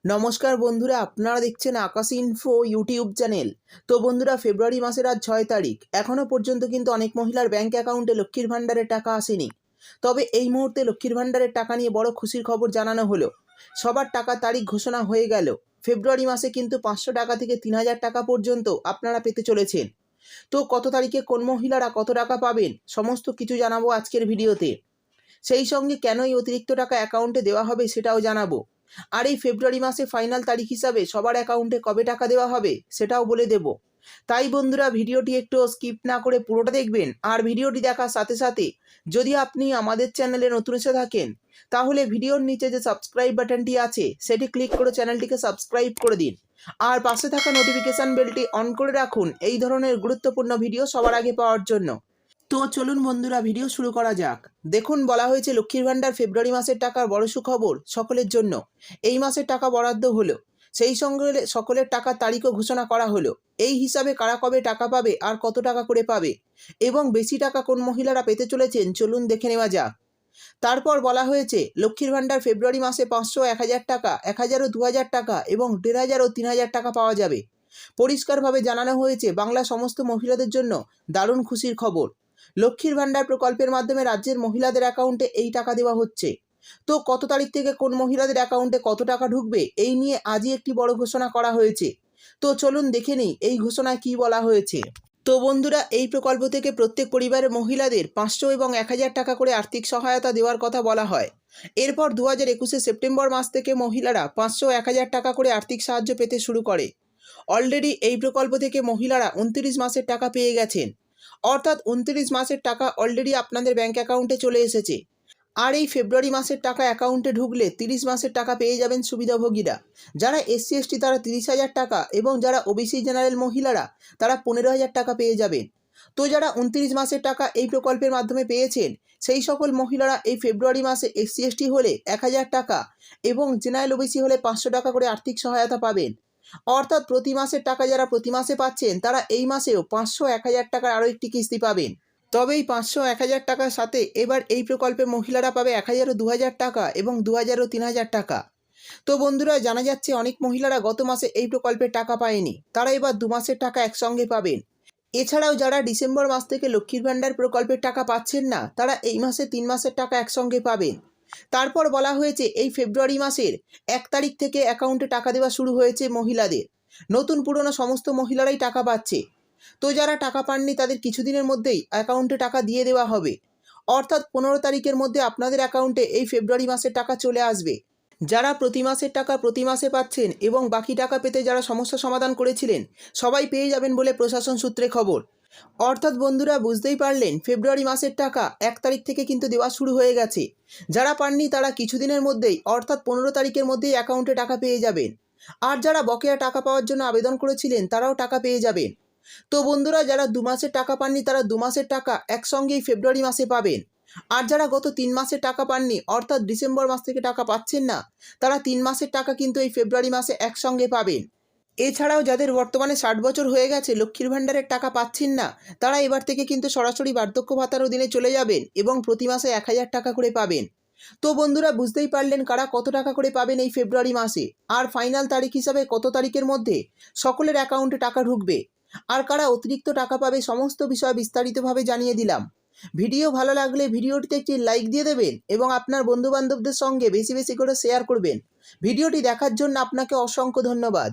নমস্কার বন্ধুরা, আপনারা দেখছেন আকাশ ইনফো ইউটিউব চ্যানেল। তো বন্ধুরা, ফেব্রুয়ারি মাসের আজ 6 তারিখ। এখনও পর্যন্ত কিন্তু অনেক মহিলার ব্যাঙ্ক অ্যাকাউন্টে লক্ষ্মীর ভাণ্ডারের টাকা আসেনি। তবে এই মুহূর্তে লক্ষ্মীর ভাণ্ডারের টাকা নিয়ে বড় খুশির খবর জানানো হলো। সবার টাকা তারিখ ঘোষণা হয়ে গেল। ফেব্রুয়ারি মাসে কিন্তু 500 টাকা থেকে 3000 টাকা পর্যন্ত আপনারা পেতে চলেছেন। তো কত তারিখে কোন মহিলারা কত টাকা পাবেন সমস্ত কিছু জানাবো আজকের ভিডিওতে। সেই সঙ্গে কেন এই অতিরিক্ত টাকা অ্যাকাউন্টে দেওয়া হবে সেটাও জানাবো। আর এই ফেব্রুয়ারি মাসে ফাইনাল তারিখ হিসাবে সবার অ্যাকাউন্টে কবে টাকা দেওয়া হবে সেটাও বলে দেব। তাই বন্ধুরা, ভিডিওটি একটু স্কিপ না করে পুরোটা দেখবেন। আর ভিডিওটি দেখার সাথে সাথে যদি আপনি আমাদের চ্যানেলে নতুন এসে থাকেন তাহলে ভিডিওর নিচে যে সাবস্ক্রাইব বাটনটি আছে সেটি ক্লিক করে চ্যানেলটিকে সাবস্ক্রাইব করে দিন। আর পাশে থাকা নোটিফিকেশান বেলটি অন করে রাখুন এই ধরনের গুরুত্বপূর্ণ ভিডিও সবার আগে পাওয়ার জন্য। তো চলুন বন্ধুরা, ভিডিও শুরু করা যাক। দেখুন, বলা হয়েছে লক্ষ্মীর ভাণ্ডার ফেব্রুয়ারি মাসের টাকার বড় সুখবর সকলের জন্য। এই মাসের টাকা বরাদ্দ হলো, সেই সঙ্গে সকলের টাকার তারিখও ঘোষণা করা হলো। এই হিসাবে কারা কবে টাকা পাবে আর কত টাকা করে পাবে এবং বেশি টাকা কোন মহিলারা পেতে চলেছেন চলুন দেখে নেওয়া যাক। তারপর বলা হয়েছে লক্ষ্মীর ভাণ্ডার ফেব্রুয়ারি মাসে 500, 1000 টাকা, 1000 ও 2000 টাকা এবং 1500 ও 3000 টাকা পাওয়া যাবে। পরিষ্কারভাবে জানানো হয়েছে বাংলা সমস্ত মহিলাদের জন্য দারুণ খুশির খবর। লক্ষ্মীর ভাণ্ডার প্রকল্পের মাধ্যমে রাজ্যের মহিলাদের অ্যাকাউন্টে এই টাকা দেওয়া হচ্ছে। তো কত তারিখ থেকে কোন মহিলাদের অ্যাকাউন্টে কত টাকা ঢুকবে এই নিয়ে আজই একটি বড় ঘোষণা করা হয়েছে। তো চলুন দেখে নিই এই ঘোষণায় কী বলা হয়েছে। তো বন্ধুরা, এই প্রকল্প থেকে প্রত্যেক পরিবারের মহিলাদের 500 এবং 1000 টাকা করে আর্থিক সহায়তা দেওয়ার কথা বলা হয়। এরপর 2021 সেপ্টেম্বর মাস থেকে মহিলারা 500, 1000 টাকা করে আর্থিক সাহায্য পেতে শুরু করে। অলরেডি এই প্রকল্প থেকে মহিলারা 29 মাসের টাকা পেয়ে গেছেন। অর্থাৎ 29 মাসের টাকা অলরেডি আপনাদের ব্যাঙ্ক অ্যাকাউন্টে চলে এসেছে। আর এই ফেব্রুয়ারি মাসের টাকা অ্যাকাউন্টে ঢুকলে 30 মাসের টাকা পেয়ে যাবেন সুবিধাভোগীরা। যারা SC ST তারা 30,000 টাকা এবং যারা OBC জেনারেল মহিলারা তারা 15,000 টাকা পেয়ে যাবেন। তো যারা 29 মাসের টাকা এই প্রকল্পের মাধ্যমে পেয়েছেন সেই সকল মহিলারা এই ফেব্রুয়ারি মাসে SC ST হলে 1000 টাকা এবং জেনারেল OBC হলে 500 টাকা করে আর্থিক সহায়তা পাবেন। অর্থাৎ প্রতি মাসের টাকা যারা প্রতি মাসে পাচ্ছেন তারা এই মাসেও 500, 1000 টাকার আরও একটি কিস্তি পাবেন। তবে এই 500, 1000 টাকার সাথে এবার এই প্রকল্পে মহিলারা পাবে 1000 ও 2000 টাকা এবং 2000 ও 3000 টাকা। তো বন্ধুরা, জানা যাচ্ছে অনেক মহিলারা গত মাসে এই প্রকল্পের টাকা পায়নি, তারা এবার 2 মাসের টাকা একসঙ্গে পাবেন। এছাড়াও যারা ডিসেম্বর মাস থেকে লক্ষ্মীর ভাণ্ডার প্রকল্পের টাকা পাচ্ছেন না তারা এই মাসে 3 মাসের টাকা একসঙ্গে পাবেন। তারপর বলা হয়েছে এই ফেব্রুয়ারি মাসের 1 তারিখ থেকে অ্যাকাউন্টে টাকা দেওয়া শুরু হয়েছে মহিলাদের। নতুন পুরনো সমস্ত মহিলারাই টাকা পাচ্ছে। তো যারা টাকা পাননি তাদের কিছুদিনের মধ্যেই অ্যাকাউন্টে টাকা দিয়ে দেওয়া হবে। অর্থাৎ 15 তারিখের মধ্যে আপনাদের অ্যাকাউন্টে এই ফেব্রুয়ারি মাসের টাকা চলে আসবে। যারা প্রতি মাসের টাকা প্রতি মাসে পাচ্ছেন এবং বাকি টাকা পেতে যারা সমস্যা সমাধান করেছিলেন সবাই পেয়ে যাবেন বলে প্রশাসন সূত্রে খবর। অর্থাৎ বন্ধুরা, বুঝতেই পারলেন ফেব্রুয়ারি মাসের টাকা 1 তারিখ থেকে কিন্তু দেওয়া শুরু হয়ে গেছে। যারা পাননি তারা কিছুদিনের মধ্যেই অর্থাৎ 15 তারিখের মধ্যেই অ্যাকাউন্টে টাকা পেয়ে যাবেন। আর যারা বকেয়া টাকা পাওয়ার জন্য আবেদন করেছিলেন তারাও টাকা পেয়ে যাবেন। তো বন্ধুরা, যারা 2 মাসের টাকা পাননি তারা 2 মাসের টাকা একসঙ্গেই ফেব্রুয়ারি মাসে পাবেন। আর যারা গত 3 মাসের টাকা পাননি অর্থাৎ ডিসেম্বর মাস থেকে টাকা পাচ্ছেন না তারা 3 মাসের টাকা কিন্তু এই ফেব্রুয়ারি মাসে একসঙ্গে পাবেন। এছাড়াও যাদের বর্তমানে 60 বছর হয়ে গেছে লক্ষ্মীর ভাণ্ডারের টাকা পাচ্ছেন না তারা এবার থেকে কিন্তু সরাসরি বার্ধক্য ভাতার অধীনে চলে যাবেন এবং প্রতি মাসে 1000 টাকা করে পাবেন। তো বন্ধুরা, বুঝতেই পারলেন কারা কত টাকা করে পাবেন এই ফেব্রুয়ারি মাসে আর ফাইনাল তারিখ হিসাবে কত তারিখের মধ্যে সকলের অ্যাকাউন্টে টাকা ঢুকবে আর কারা অতিরিক্ত টাকা পাবে সমস্ত বিষয় বিস্তারিতভাবে জানিয়ে দিলাম। ভিডিও ভালো লাগলে ভিডিওটিতে একটি লাইক দিয়ে দেবেন এবং আপনার বন্ধুবান্ধবদের সঙ্গে বেশি বেশি করে শেয়ার করবেন। ভিডিওটি দেখার জন্য আপনাকে অসংখ্য ধন্যবাদ।